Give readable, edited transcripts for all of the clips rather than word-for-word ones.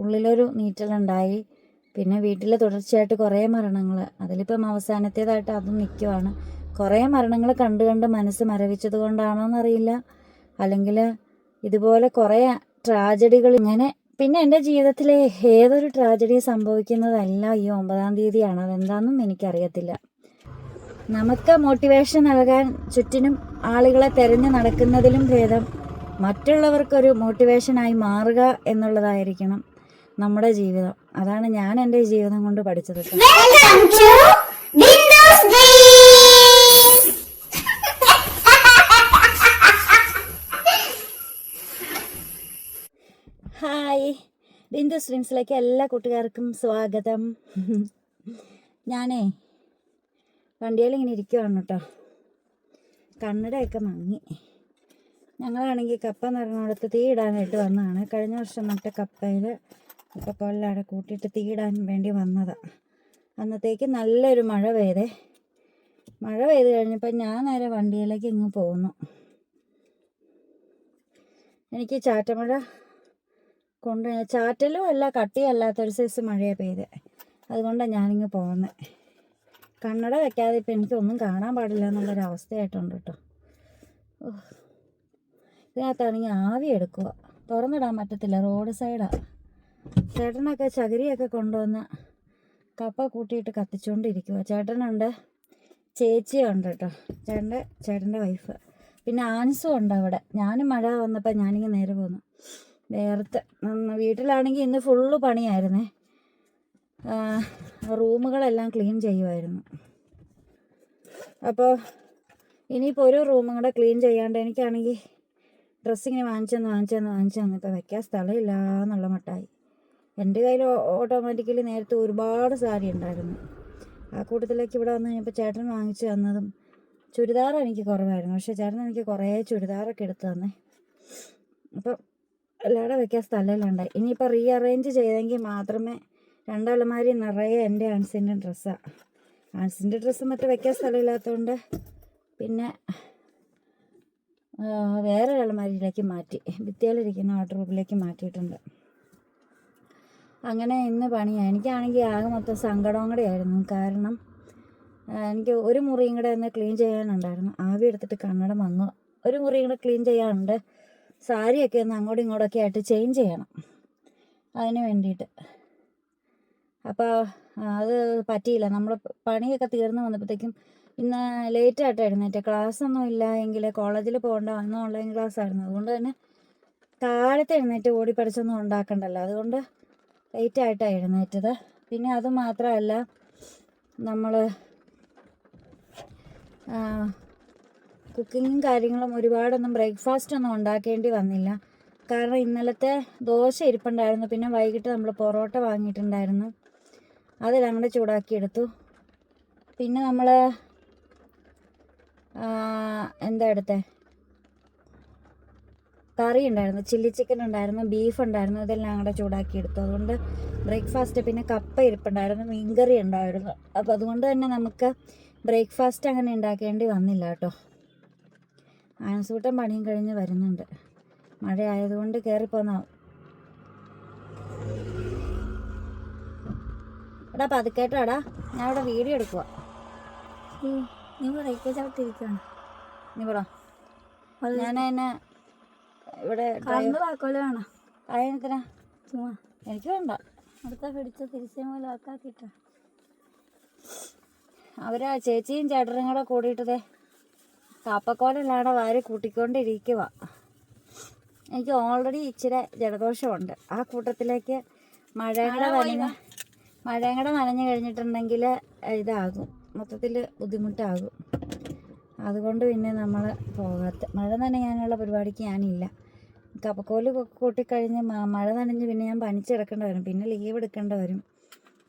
ഉള്ളിലൊരു നീറ്റലുണ്ടായി. പിന്നെ വീട്ടിൽ തുടർച്ചയായിട്ട് കുറേ മരണങ്ങൾ, അതിലിപ്പം അവസാനത്തേതായിട്ട് അതും നിൽക്കുവാണ്. കുറേ മരണങ്ങൾ കണ്ട് കണ്ട് മനസ്സ് മരവിച്ചത് കൊണ്ടാണോ എന്നറിയില്ല, അല്ലെങ്കിൽ ഇതുപോലെ കുറേ ട്രാജഡികൾ ഇങ്ങനെ. പിന്നെ എൻ്റെ ജീവിതത്തിലെ ഏതൊരു ട്രാജഡി സംഭവിക്കുന്നതല്ല ഈ 9-ാം തീയതിയാണ്. അതെന്താണെന്നും എനിക്കറിയത്തില്ല. നമുക്ക് മോട്ടിവേഷൻ നൽകാൻ ചുറ്റിനും ആളുകളെ തിരഞ്ഞു നടക്കുന്നതിലും ഭേദം മറ്റുള്ളവർക്കൊരു മോട്ടിവേഷനായി മാറുക എന്നുള്ളതായിരിക്കണം നമ്മുടെ ജീവിതം. അതാണ് ഞാൻ എൻ്റെ ജീവിതം കൊണ്ട് പഠിച്ചത്. ഹായ്, ബിന്ദു സ്ട്രീംസിലേക്ക് എല്ലാ കൂട്ടുകാർക്കും സ്വാഗതം. ഞാനേ വണ്ടിയിൽ ഇങ്ങനെ ഇരിക്കുവാണ് കേട്ടോ. കണ്ണടയൊക്കെ മങ്ങി. ഞങ്ങളാണെങ്കിൽ കപ്പ നിറഞ്ഞിടത്ത് തീ ഇടാനായിട്ട് വന്നതാണ്. കഴിഞ്ഞ വർഷം നട്ട കപ്പയിൽ കപ്പക്കൊല്ലവിടെ കൂട്ടിയിട്ട് തീ ഇടാൻ വേണ്ടി വന്നതാണ്. അന്നത്തേക്ക് നല്ലൊരു മഴ പെയ്ത് കഴിഞ്ഞപ്പോൾ ഞാൻ നേരെ വണ്ടിയിലേക്ക് ഇങ്ങ് പോന്നു. എനിക്ക് ചാറ്റമഴ കൊണ്ട്, ചാറ്റലും അല്ല കട്ടിയല്ലാത്തൊരു സൈസ് മഴയാണ് പെയ്ത്. അതുകൊണ്ടാണ് ഞാനിങ്ങ് പോകുന്നത്. കണ്ണട വെക്കാതെ ഇപ്പം എനിക്കൊന്നും കാണാൻ പാടില്ല എന്നുള്ളൊരവസ്ഥയായിട്ടുണ്ട് കേട്ടോ. ഇതിനകത്താണെങ്കിൽ ആവി എടുക്കുക, തുറന്നിടാൻ പറ്റത്തില്ല, റോഡ് സൈഡാണ്. ചേട്ടനൊക്കെ ചകിരിയൊക്കെ കൊണ്ടുവന്ന് കപ്പ കൂട്ടിയിട്ട് കത്തിച്ചുകൊണ്ടിരിക്കുക. ചേട്ടനുണ്ട്, ചേച്ചിയുണ്ട് കേട്ടോ, ചേട്ടൻ്റെ വൈഫ്, പിന്നെ ആൻസും ഉണ്ട് അവിടെ. ഞാനും മഴ വന്നപ്പോൾ ഞാനിങ്ങനെ നേരെ പോന്നു വേർത്ത്. വീട്ടിലാണെങ്കിൽ ഇന്ന് ഫുള്ള് പണിയായിരുന്നേ. റൂമുകളെല്ലാം ക്ലീൻ ചെയ്യുമായിരുന്നു. അപ്പോൾ ഇനിയിപ്പോൾ ഒരു റൂമും കൂടെ ക്ലീൻ ചെയ്യാണ്ട് എനിക്കാണെങ്കിൽ ഡ്രസ്സിങ്ങനെ വാങ്ങിച്ചെന്ന് ഇപ്പോൾ വയ്ക്കാൻ സ്ഥലമില്ല എന്നുള്ള മട്ടായി. എൻ്റെ കയ്യിൽ ഓട്ടോമാറ്റിക്കലി നേരത്തെ ഒരുപാട് സാരി ഉണ്ടായിരുന്നു. ആ കൂട്ടത്തിലേക്ക് ഇവിടെ വന്നു കഴിഞ്ഞപ്പോൾ ചേട്ടൻ വാങ്ങിച്ചു തന്നതും ചുരിദാർ എനിക്ക് കുറവായിരുന്നു. പക്ഷേ ചേട്ടൻ എനിക്ക് കുറേ ചുരിദാറൊക്കെ എടുത്ത് തന്നേ. അപ്പം എല്ലാവരും വയ്ക്കാൻ സ്ഥലമില്ലാണ്ടായി. ഇനിയിപ്പോൾ റീഅറേഞ്ച് ചെയ്തെങ്കിൽ മാത്രമേ 2 അലമാരി നിറയെ എൻ്റെ ആൻസിൻ്റെ ഡ്രസ്സാണ്. ആൻസിൻ്റെ ഡ്രസ്സ് മറ്റു വയ്ക്കാൻ സ്ഥലമില്ലാത്തതുകൊണ്ട് പിന്നെ വേറെ അലമാരിയിലേക്ക് മാറ്റി, ഭിത്തിയിലിരിക്കുന്ന വാർഡ്രോബിലേക്ക് മാറ്റിയിട്ടുണ്ട്. അങ്ങനെ ഇന്ന് പണിയാണ്. എനിക്കാണെങ്കിൽ ആകെ മൊത്തം സങ്കടവും കൂടെ ആയിരുന്നു. കാരണം എനിക്ക് ഒരു മുറിയും കൂടെ ഒന്ന് ക്ലീൻ ചെയ്യാനുണ്ടായിരുന്നു. ആവി എടുത്തിട്ട് കണ്ണട മങ്ങുക. ഒരു മുറിയും കൂടെ ക്ലീൻ ചെയ്യാനുണ്ട്. സാരിയൊക്കെ ഒന്ന് അങ്ങോട്ടും ഇങ്ങോട്ടൊക്കെ ആയിട്ട് ചേഞ്ച് ചെയ്യണം അതിന് വേണ്ടിയിട്ട്. അപ്പോൾ അത് പറ്റിയില്ല. നമ്മൾ പണിയൊക്കെ തീർന്ന് വന്നപ്പോഴത്തേക്കും ഇന്ന് ലേറ്റായിട്ട് എഴുന്നേറ്റ്. ക്ലാസ്സൊന്നും ഇല്ല എങ്കിൽ കോളേജിൽ പോകേണ്ട, അന്ന് ഓൺലൈൻ ക്ലാസ് ആയിരുന്നു. അതുകൊണ്ട് തന്നെ കാലത്ത് എഴുന്നേറ്റ് ഓടി പഠിച്ചൊന്നും ഉണ്ടാക്കണ്ടല്ലോ. അതുകൊണ്ട് ലേറ്റായിട്ടാണ് എഴുന്നേറ്റത്. പിന്നെ അത് മാത്രമല്ല, നമ്മൾ കുക്കിങ്ങും കാര്യങ്ങളും ഒരുപാടൊന്നും ബ്രേക്ക്ഫാസ്റ്റ് ഒന്നും ഉണ്ടാക്കേണ്ടി വന്നില്ല. കാരണം ഇന്നലത്തെ ദോശ ഇരിപ്പുണ്ടായിരുന്നു. പിന്നെ വൈകിട്ട് നമ്മൾ പൊറോട്ട വാങ്ങിയിട്ടുണ്ടായിരുന്നു, അതെല്ലാം കൂടെ ചൂടാക്കിയെടുത്തു. പിന്നെ നമ്മൾ എന്താ എടുത്തേ, കറി ഉണ്ടായിരുന്നു, ചില്ലി ചിക്കൻ ഉണ്ടായിരുന്നു, ബീഫ് ഉണ്ടായിരുന്നു, ഇതെല്ലാം കൂടെ ചൂടാക്കിയെടുത്തു. അതുകൊണ്ട് ബ്രേക്ക്ഫാസ്റ്റ്. പിന്നെ കപ്പ ഇരിപ്പുണ്ടായിരുന്നു, മീൻകറി ഉണ്ടായിരുന്നു. അപ്പോൾ അതുകൊണ്ട് തന്നെ നമുക്ക് ബ്രേക്ക്ഫാസ്റ്റ് അങ്ങനെ ഉണ്ടാക്കേണ്ടി വന്നില്ല കേട്ടോ. ആൻസൂട്ടൻ പണിയും കഴിഞ്ഞ് വരുന്നുണ്ട്. മഴ ആയതുകൊണ്ട് കയറിപ്പോന്നാവും. എടാ പതുക്കേട്ടാടാ, ഞാൻ ഇവിടെ വീഡിയോ എടുക്കുക. നീ ബ്രേക്ക് ചവിട്ടിരിക്കുകയാണ്. നീ ഇവിടെ ഞാൻ ഇവിടെ താക്കോല് വേണം. അതിനെത്തിനാ? ചുമ്മാ എനിക്ക് വേണ്ട. അടുത്ത പിടിച്ച തിരിച്ചു പോലെ ആക്കാക്കിട്ട അവരാ ചേച്ചിയും ചേട്ടനും കൂടെ കൂടിയിട്ടതേ കാപ്പക്കോലെല്ലാടെ വാരി കൂട്ടിക്കൊണ്ടിരിക്കുക. എനിക്ക് ഓൾറെഡി ഇച്ചിരി ജലദോഷമുണ്ട്. ആ കൂട്ടത്തിലേക്ക് മഴയും കൂടെ നനഞ്ഞു കഴിഞ്ഞിട്ടുണ്ടെങ്കിൽ ഇതാകും, മൊത്തത്തിൽ ബുദ്ധിമുട്ടാകും. അതുകൊണ്ട് പിന്നെ നമ്മൾ പോകാത്ത. മഴ നനയാനുള്ള പരിപാടിക്ക് ഞാനില്ല. കപ്പക്കോല് കൂട്ടിക്കഴിഞ്ഞ് മഴ നനഞ്ഞ് പിന്നെ ഞാൻ പനിച്ചെടുക്കേണ്ടി വരും. പിന്നെ ലീവ് എടുക്കേണ്ടി വരും.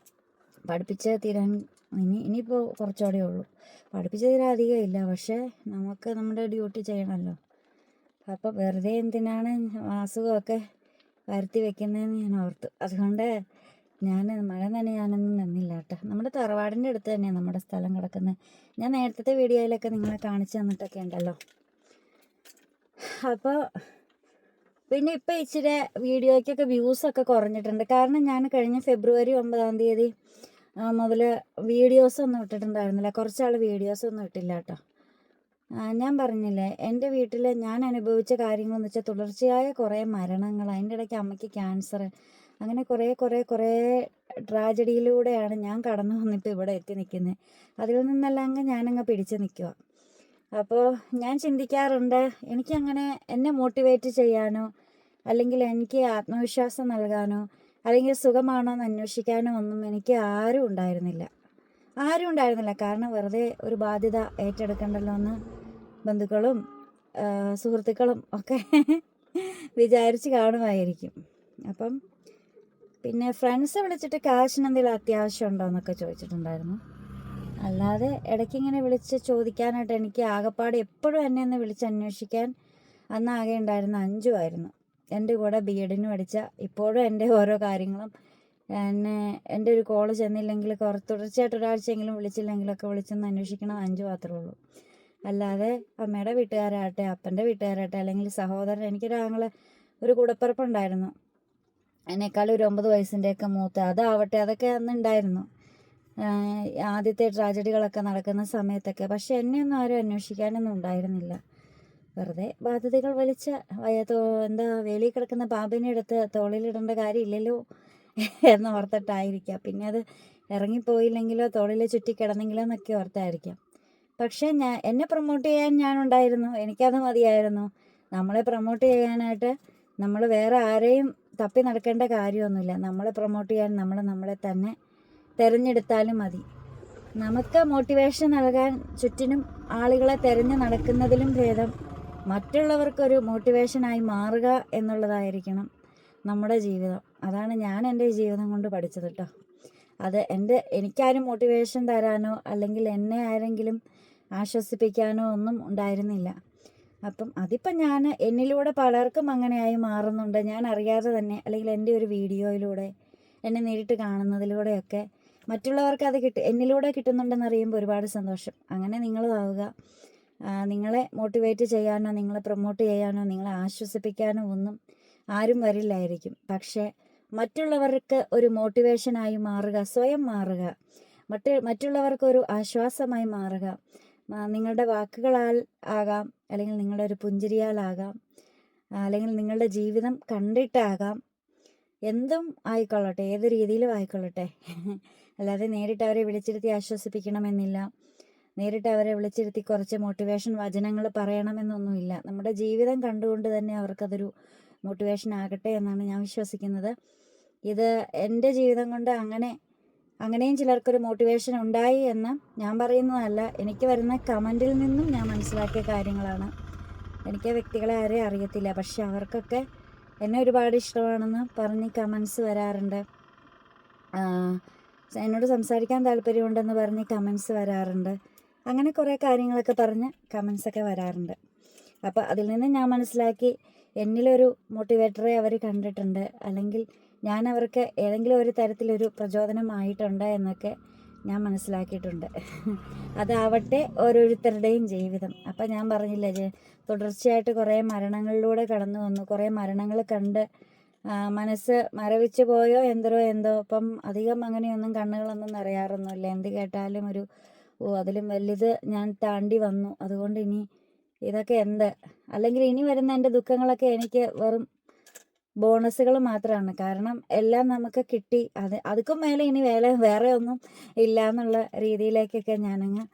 പഠിപ്പിച്ച് തീരാൻ ഇനിയിപ്പോൾ കുറച്ചുകൂടെ ഉള്ളൂ. പഠിപ്പിച്ച് തീരാൻ അധികം ഇല്ല, പക്ഷേ നമുക്ക് നമ്മുടെ ഡ്യൂട്ടി ചെയ്യണമല്ലോ. അപ്പോൾ വെറുതെ എന്തിനാണ് അസുഖമൊക്കെ വരുത്തി വെക്കുന്നതെന്ന് ഞാൻ ഓർത്തു. അതുകൊണ്ട് ഞാൻ മഴ നനയാനൊന്നും നിന്നില്ല കേട്ടോ. നമ്മുടെ തറവാടിൻ്റെ അടുത്ത് തന്നെയാണ് നമ്മുടെ സ്ഥലം കിടക്കുന്നത്. ഞാൻ നേരത്തെ വീഡിയോയിലൊക്കെ നിങ്ങളെ കാണിച്ചു തന്നിട്ടൊക്കെ ഉണ്ടല്ലോ. അപ്പോൾ പിന്നെ ഇപ്പം ഇച്ചിരി വീഡിയോയ്ക്കൊക്കെ വ്യൂസൊക്കെ കുറഞ്ഞിട്ടുണ്ട്. കാരണം ഞാൻ കഴിഞ്ഞ ഫെബ്രുവരി 9 മുതൽ വീഡിയോസൊന്നും ഇട്ടിട്ടുണ്ടായിരുന്നില്ല. കുറച്ചാൾ വീഡിയോസൊന്നും ഇട്ടില്ല കേട്ടോ. ഞാൻ പറഞ്ഞില്ലേ, എൻ്റെ വീട്ടിൽ ഞാൻ അനുഭവിച്ച കാര്യങ്ങളെന്ന് വെച്ചാൽ തുടർച്ചയായ കുറേ മരണങ്ങൾ, അതിൻ്റെ ഇടയ്ക്ക് അമ്മയ്ക്ക് ക്യാൻസർ, അങ്ങനെ കുറേ ട്രാജഡിയിലൂടെയാണ് ഞാൻ കടന്നു വന്നിട്ട് ഇവിടെ എത്തി നിൽക്കുന്നത്. അതിൽ നിന്നെല്ലാം ഞാനങ്ങ് പിടിച്ച് നിൽക്കുക. അപ്പോൾ ഞാൻ ചിന്തിക്കാറുണ്ട്, എനിക്കങ്ങനെ എന്നെ മോട്ടിവേറ്റ് ചെയ്യാനോ അല്ലെങ്കിൽ എനിക്ക് ആത്മവിശ്വാസം നൽകാനോ അല്ലെങ്കിൽ സുഖമാണോ എന്ന് അന്വേഷിക്കാനോ ഒന്നും എനിക്ക് ആരും ഉണ്ടായിരുന്നില്ല. കാരണം വെറുതെ ഒരു ബാധ്യത ഏറ്റെടുക്കണ്ടല്ലോ എന്ന് ബന്ധുക്കളും സുഹൃത്തുക്കളും ഒക്കെ വിചാരിച്ച് കാണുമായിരിക്കും. അപ്പം പിന്നെ ഫ്രണ്ട്സ് വിളിച്ചിട്ട് കാശിന് എന്തെങ്കിലും അത്യാവശ്യം ഉണ്ടോ എന്നൊക്കെ ചോദിച്ചിട്ടുണ്ടായിരുന്നു. അല്ലാതെ ഇടയ്ക്കിങ്ങനെ വിളിച്ച് ചോദിക്കാനായിട്ട് എനിക്ക് ആകെപ്പാട് എപ്പോഴും എന്നെ ഒന്ന് വിളിച്ച് അന്വേഷിക്കാൻ അന്നാകെ ഉണ്ടായിരുന്ന അഞ്ചു ആയിരുന്നു. എൻ്റെ കൂടെ B.Ed പഠിച്ച, ഇപ്പോഴും എൻ്റെ ഓരോ കാര്യങ്ങളും എൻ്റെ ഒരു കോള് ചെന്നില്ലെങ്കിൽ തുടർച്ചയായിട്ട് ഒരാഴ്ചയെങ്കിലും വിളിച്ചില്ലെങ്കിലൊക്കെ വിളിച്ചൊന്ന് അന്വേഷിക്കണം അഞ്ചു മാത്രമേ ഉള്ളൂ. അല്ലാതെ അമ്മയുടെ വീട്ടുകാരാകട്ടെ, അപ്പൻ്റെ വീട്ടുകാരാകട്ടെ, അല്ലെങ്കിൽ സഹോദരൻ, എനിക്കൊരാങ്ങളെ ഒരു കൂടപ്പിറപ്പുണ്ടായിരുന്നു, എന്നെക്കാളും ഒരു 9 വയസ്സിൻ്റെയൊക്കെ മൂത്ത, അതാവട്ടെ, അതൊക്കെ അന്നുണ്ടായിരുന്നു ആദ്യത്തെ ട്രാജഡികളൊക്കെ നടക്കുന്ന സമയത്തൊക്കെ. പക്ഷെ എന്നെയൊന്നും ആരും അന്വേഷിക്കാനൊന്നും ഉണ്ടായിരുന്നില്ല. വെറുതെ ബാധ്യതകൾ വലിച്ച വേലിയിൽ കിടക്കുന്ന പാമ്പിനെ എടുത്ത് തോളിലിടേണ്ട കാര്യമില്ലല്ലോ എന്നോർത്തിട്ടായിരിക്കാം. പിന്നെ അത് ഇറങ്ങിപ്പോയില്ലെങ്കിലോ തോളിൽ ചുറ്റി കിടന്നെങ്കിലോ എന്നൊക്കെ ഓർത്തായിരിക്കാം. പക്ഷേ എന്നെ പ്രൊമോട്ട് ചെയ്യാൻ ഞാനുണ്ടായിരുന്നു, എനിക്കത് മതിയായിരുന്നു. നമ്മളെ പ്രൊമോട്ട് ചെയ്യാനായിട്ട് നമ്മൾ വേറെ ആരെയും തപ്പി നടക്കേണ്ട കാര്യമൊന്നുമില്ല. നമ്മളെ പ്രൊമോട്ട് ചെയ്യാൻ നമ്മളെ തന്നെ തിരഞ്ഞെടുത്താലും മതി. നമുക്ക് മോട്ടിവേഷൻ നൽകാൻ ചുറ്റിനും ആളുകളെ തിരഞ്ഞു നടക്കുന്നതിലും ഭേദം മറ്റുള്ളവർക്കൊരു മോട്ടിവേഷനായി മാറുക എന്നുള്ളതായിരിക്കണം നമ്മുടെ ജീവിതം. അതാണ് ഞാൻ എൻ്റെ ജീവിതം കൊണ്ട് പഠിച്ചത് കേട്ടോ. അത് എനിക്കാരും മോട്ടിവേഷൻ തരാനോ അല്ലെങ്കിൽ എന്നെ ആരെങ്കിലും ആശ്വസിപ്പിക്കാനോ ഒന്നും ഉണ്ടായിരുന്നില്ല. അപ്പം അതിപ്പം ഞാൻ എന്നിലൂടെ പലർക്കും അങ്ങനെയായി മാറുന്നുണ്ട്. ഞാൻ അറിയാതെ തന്നെ, അല്ലെങ്കിൽ എൻ്റെ ഒരു വീഡിയോയിലൂടെ, എന്നെ നേരിട്ട് കാണുന്നതിലൂടെയൊക്കെ മറ്റുള്ളവർക്ക് അത് എന്നിലൂടെ കിട്ടുന്നുണ്ടെന്ന് അറിയുമ്പോൾ ഒരുപാട് സന്തോഷം. അങ്ങനെ നിങ്ങളും ആവുക. നിങ്ങളെ മോട്ടിവേറ്റ് ചെയ്യാനോ നിങ്ങളെ പ്രൊമോട്ട് ചെയ്യാനോ നിങ്ങളെ ആശ്വസിപ്പിക്കാനോ ഒന്നും ആരും വരില്ലായിരിക്കും. പക്ഷേ മറ്റുള്ളവർക്ക് ഒരു മോട്ടിവേഷനായി മാറുക, സ്വയം മാറുക, മറ്റുള്ളവർക്കൊരു ആശ്വാസമായി മാറുക. നിങ്ങളുടെ വാക്കുകളാൽ ആകാം, അല്ലെങ്കിൽ നിങ്ങളുടെ ഒരു പുഞ്ചിരിയാലാകാം, അല്ലെങ്കിൽ നിങ്ങളുടെ ജീവിതം കണ്ടിട്ടാകാം, എന്തും ആയിക്കൊള്ളട്ടെ, ഏത് രീതിയിലും ആയിക്കൊള്ളട്ടെ. അല്ലാതെ നേരിട്ട് അവരെ വിളിച്ചിരുത്തി ആശ്വസിപ്പിക്കണമെന്നില്ല, നേരിട്ട് അവരെ വിളിച്ചിരുത്തി കുറച്ച് മോട്ടിവേഷൻ വചനങ്ങൾ പറയണമെന്നൊന്നുമില്ല. നമ്മുടെ ജീവിതം കണ്ടുകൊണ്ട് തന്നെ അവർക്കതൊരു മോട്ടിവേഷൻ ആകട്ടെ എന്നാണ് ഞാൻ വിശ്വസിക്കുന്നത്. ഇത് എൻ്റെ ജീവിതം കൊണ്ട് അങ്ങനെയും ചിലർക്കൊരു മോട്ടിവേഷൻ ഉണ്ടായി എന്ന് ഞാൻ പറയുന്നതല്ല, എനിക്ക് വരുന്ന കമൻറ്റിൽ നിന്നും ഞാൻ മനസ്സിലാക്കിയ കാര്യങ്ങളാണ്. എനിക്ക് വ്യക്തികളെ ആരെയും അറിയത്തില്ല, പക്ഷെ അവർക്കൊക്കെ എന്നെ ഒരുപാട് ഇഷ്ടമാണെന്ന് പറഞ്ഞ് കമൻസ് വരാറുണ്ട്. എന്നോട് സംസാരിക്കാൻ താല്പര്യമുണ്ടെന്ന് പറഞ്ഞ് കമൻസ് വരാറുണ്ട്. അങ്ങനെ കുറേ കാര്യങ്ങളൊക്കെ പറഞ്ഞ് കമൻസൊക്കെ വരാറുണ്ട്. അപ്പോൾ അതിൽ നിന്ന് ഞാൻ മനസ്സിലാക്കി, എന്നിലൊരു മോട്ടിവേറ്ററെ അവർ കണ്ടിട്ടുണ്ട്, അല്ലെങ്കിൽ ഞാൻ അവർക്ക് ഏതെങ്കിലും ഒരു തരത്തിലൊരു പ്രചോദനമായിട്ടുണ്ട് എന്നൊക്കെ ഞാൻ മനസ്സിലാക്കിയിട്ടുണ്ട്. അതാവട്ടെ ഓരോരുത്തരുടെയും ജീവിതം. അപ്പം ഞാൻ പറഞ്ഞില്ലേ, തുടർച്ചയായിട്ട് കുറേ മരണങ്ങളിലൂടെ കടന്നു വന്നു, കുറേ മരണങ്ങൾ കണ്ട് മനസ്സ് മരവിച്ചു പോയോ എന്തോ. അപ്പം അധികം അങ്ങനെയൊന്നും കണ്ണുകളൊന്നും നിറയാറൊന്നുമില്ല. എന്ത് കേട്ടാലും അതിലും വലുത് ഞാൻ താണ്ടി വന്നു, അതുകൊണ്ട് ഇനി ഇതൊക്കെ അല്ലെങ്കിൽ ഇനി വരുന്ന എൻ്റെ ദുഃഖങ്ങളൊക്കെ എനിക്ക് വെറും ബോണസുകൾ മാത്രമാണ്. കാരണം എല്ലാം നമുക്ക് കിട്ടി, അതുക്കും മേലെ ഇനി വേറെ ഒന്നും ഇല്ല എന്നുള്ള രീതിയിലേക്കൊക്കെ ഞാനങ്ങ്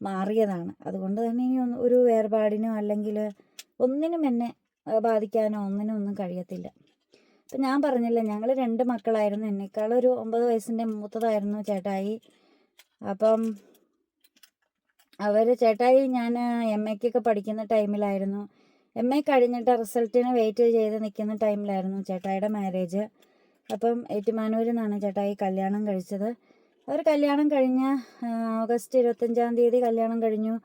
മാറിയതാണ്. അതുകൊണ്ട് തന്നെ ഇനി ഒരു വേർപാടിനോ അല്ലെങ്കിൽ ഒന്നിനും എന്നെ ബാധിക്കാനോ ഒന്നും കഴിയത്തില്ല. ഇപ്പം ഞാൻ പറഞ്ഞില്ല, ഞങ്ങൾ 2 മക്കളായിരുന്നു. എന്നെക്കാളൊരു 9 വയസ്സിൻ്റെ മൂത്തതായിരുന്നു ചേട്ടായി. അപ്പം ചേട്ടായി ഞാൻ MA പഠിക്കുന്ന ടൈമിലായിരുന്നു, MA കഴിഞ്ഞിട്ട് റിസൾട്ടിന് വെയിറ്റ് ചെയ്ത് നിൽക്കുന്ന ടൈമിലായിരുന്നു ചേട്ടായിയുടെ മാരേജ്. അപ്പം ഏറ്റുമാനൂരിൽ നിന്നാണ് ചേട്ടായി കല്യാണം കഴിച്ചത്. അവർ കല്യാണം കഴിഞ്ഞ് ഓഗസ്റ്റ് 25 കല്യാണം കഴിഞ്ഞു.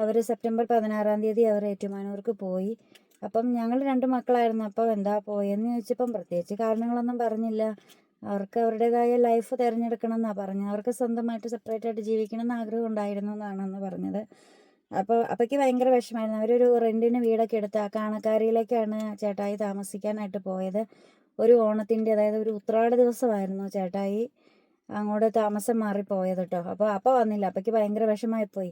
അവർ സെപ്റ്റംബർ 16 അവർ ഏറ്റുമാനൂർക്ക് പോയി. അപ്പം ഞങ്ങൾ 2 മക്കളായിരുന്നു. അപ്പം പോയെന്ന് ചോദിച്ചപ്പം പ്രത്യേകിച്ച് കാരണങ്ങളൊന്നും പറഞ്ഞില്ല. അവർക്ക് അവരുടേതായ ലൈഫ് തിരഞ്ഞെടുക്കണം എന്നാണ് പറഞ്ഞത്. അവർക്ക് സ്വന്തമായിട്ട് സെപ്പറേറ്റായിട്ട് ജീവിക്കണം എന്ന് ആഗ്രഹം ഉണ്ടായിരുന്നു എന്നാണ് പറഞ്ഞത്. അപ്പോൾ അപ്പയ്ക്ക് ഭയങ്കര വിഷമമായിരുന്നു. അവരൊരു റെൻറ്റിന് വീടൊക്കെ എടുത്ത് ആ കാണക്കാരിയിലേക്കാണ് ചേട്ടായി താമസിക്കാനായിട്ട് പോയത്. ഒരു ഓണത്തിൻ്റെ, അതായത് ഒരു ഉത്രാട ദിവസമായിരുന്നു ചേട്ടായി അങ്ങോട്ട് താമസം മാറിപ്പോയത് കേട്ടോ. അപ്പോൾ വന്നില്ല. അപ്പയ്ക്ക് ഭയങ്കര വിഷമമായിപ്പോയി.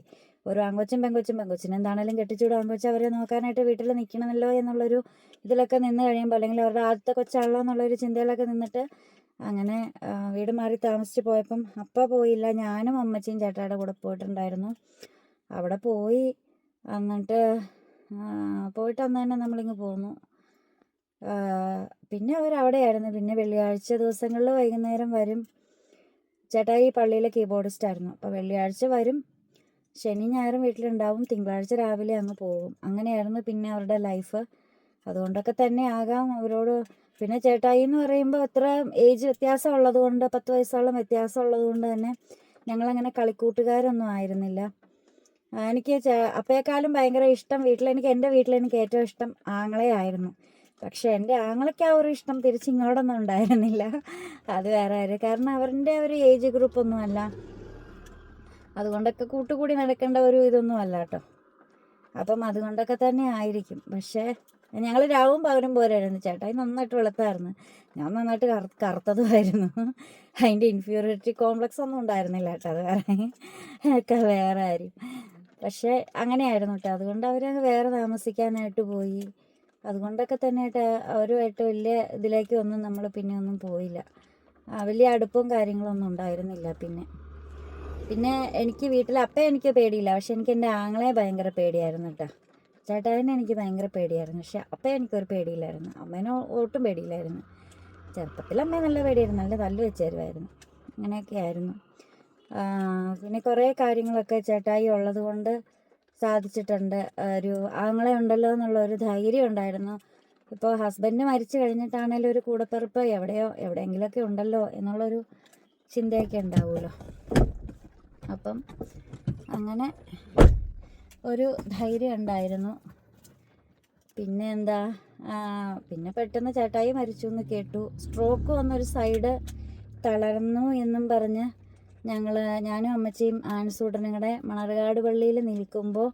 ഒരു ആങ്കൊച്ചും പെങ്കൊച്ചിന് എന്താണേലും കെട്ടിച്ചൂടും, ആങ്കൊച്ച് അവരെ നോക്കാനായിട്ട് വീട്ടിൽ നിൽക്കണമല്ലോ എന്നുള്ളൊരു ഇതിലൊക്കെ നിന്ന് കഴിയുമ്പോൾ, അല്ലെങ്കിൽ അവരുടെ ആദ്യത്തെ കൊച്ചാണല്ലോ എന്നുള്ളൊരു ചിന്തയിലൊക്കെ നിന്നിട്ട് അങ്ങനെ വീട് മാറി താമസിച്ച് പോയപ്പം അപ്പ പോയില്ല. ഞാനും അമ്മച്ചിയും ചേട്ടായുടെ കൂടെ പോയിട്ടുണ്ടായിരുന്നു. അവിടെ പോയി എന്നിട്ട് പോയിട്ട് അന്ന് തന്നെ നമ്മളിങ്ങ് പോന്നു. പിന്നെ അവരവിടെയായിരുന്നു. പിന്നെ വെള്ളിയാഴ്ച ദിവസങ്ങളിൽ വൈകുന്നേരം വരും. ചേട്ടായി പള്ളിയിലെ കീബോർഡിസ്റ്റായിരുന്നു. അപ്പോൾ വെള്ളിയാഴ്ച വരും, ശനി ഞായറും വീട്ടിലുണ്ടാവും, തിങ്കളാഴ്ച രാവിലെ അങ്ങ് പോകും. അങ്ങനെയായിരുന്നു പിന്നെ അവരുടെ ലൈഫ്. അതുകൊണ്ടൊക്കെ തന്നെ ആകാം അവരോട്. പിന്നെ ചേട്ടായി എന്ന് പറയുമ്പോൾ അത്ര ഏജ് വ്യത്യാസം ഉള്ളത് കൊണ്ട്, 10 വയസ്സോളം വ്യത്യാസം ഉള്ളത് കൊണ്ട് തന്നെ ഞങ്ങളങ്ങനെ കളിക്കൂട്ടുകാരൊന്നും ആയിരുന്നില്ല. എനിക്ക് അപ്പയെക്കാളും ഭയങ്കര ഇഷ്ടം എൻ്റെ വീട്ടിലെനിക്ക് ഏറ്റവും ഇഷ്ടം ആങ്ങളെ ആയിരുന്നു. പക്ഷേ എൻ്റെ ആങ്ങളയ്ക്ക് ആ ഒരു ഇഷ്ടം തിരിച്ചിങ്ങോട്ടൊന്നും ഉണ്ടായിരുന്നില്ല. അത് വേറെ കാര്യം. കാരണം അവരുടെ ഒരു ഏജ് ഗ്രൂപ്പൊന്നും അല്ല. അതുകൊണ്ടൊക്കെ കൂട്ടുകൂടി നടക്കേണ്ട ഒരു ഇതൊന്നും അല്ല കേട്ടോ. അപ്പം അതുകൊണ്ടൊക്കെ തന്നെ ആയിരിക്കും. പക്ഷേ ഞങ്ങൾ രാവും പകലും പോരായിരുന്നു. ചേട്ടായി നന്നായിട്ട് വെളുത്തായിരുന്നു, ഞാൻ നന്നായിട്ട് കറുത്തതുമായിരുന്നു. അതിൻ്റെ ഇൻഫീരിയോറിറ്റി കോംപ്ലക്സ് ഒന്നും ഉണ്ടായിരുന്നില്ല കേട്ടോ. അത് വേറെ കാര്യം. പക്ഷേ അങ്ങനെയായിരുന്നു കേട്ടോ. അതുകൊണ്ട് അവരങ്ങ് വേറെ താമസിക്കാനായിട്ട് പോയി. അതുകൊണ്ടൊക്കെ തന്നെ അവരുമായിട്ട് വലിയ ഇതിലേക്ക് ഒന്നും നമ്മൾ പിന്നെ ഒന്നും പോയില്ല. വലിയ അടുപ്പവും കാര്യങ്ങളൊന്നും ഉണ്ടായിരുന്നില്ല. പിന്നെ എനിക്ക് വീട്ടിൽ എനിക്ക് പേടിയില്ല. പക്ഷെ എനിക്ക് എൻ്റെ ആങ്ങളെ ഭയങ്കര പേടിയായിരുന്നു കേട്ടോ. ചേട്ടായിനെ എനിക്ക് ഭയങ്കര പേടിയായിരുന്നു. പക്ഷെ എനിക്കൊരു പേടിയില്ലായിരുന്നു. അമ്മേനെ ഒട്ടും പേടിയില്ലായിരുന്നു. ചെറുപ്പത്തിൽ അമ്മയെ നല്ല പേടിയായിരുന്നു, നല്ല തല്ല് വെച്ച് തരുമായിരുന്നു. അങ്ങനെയൊക്കെ ആയിരുന്നു. പിന്നെ കുറേ കാര്യങ്ങളൊക്കെ ചേട്ടായി ഉള്ളത് കൊണ്ട് സാധിച്ചിട്ടുണ്ട്. ഒരു ആങ്ങളെ ഉണ്ടല്ലോ എന്നുള്ളൊരു ധൈര്യം ഉണ്ടായിരുന്നു. ഇപ്പോൾ ഹസ്ബൻഡ് മരിച്ചു കഴിഞ്ഞിട്ടാണേലും ഒരു കൂടപ്പിറപ്പ് എവിടെയെങ്കിലുമൊക്കെ ഉണ്ടല്ലോ എന്നുള്ളൊരു ചിന്തയൊക്കെ ഉണ്ടാവുമല്ലോ. അപ്പം അങ്ങനെ ഒരു ധൈര്യം ഉണ്ടായിരുന്നു. പിന്നെ എന്താ, പിന്നെ പെട്ടെന്ന് ചേട്ടായി മരിച്ചു എന്ന് കേട്ടു. സ്ട്രോക്ക് വന്നൊരു സൈഡ് തളർന്നു എന്നും പറഞ്ഞ് ഞാനും അമ്മച്ചിയും ആൻസൂട്ടനും കൂടെ മണർകാട് പള്ളിയിൽ നിൽക്കുമ്പോൾ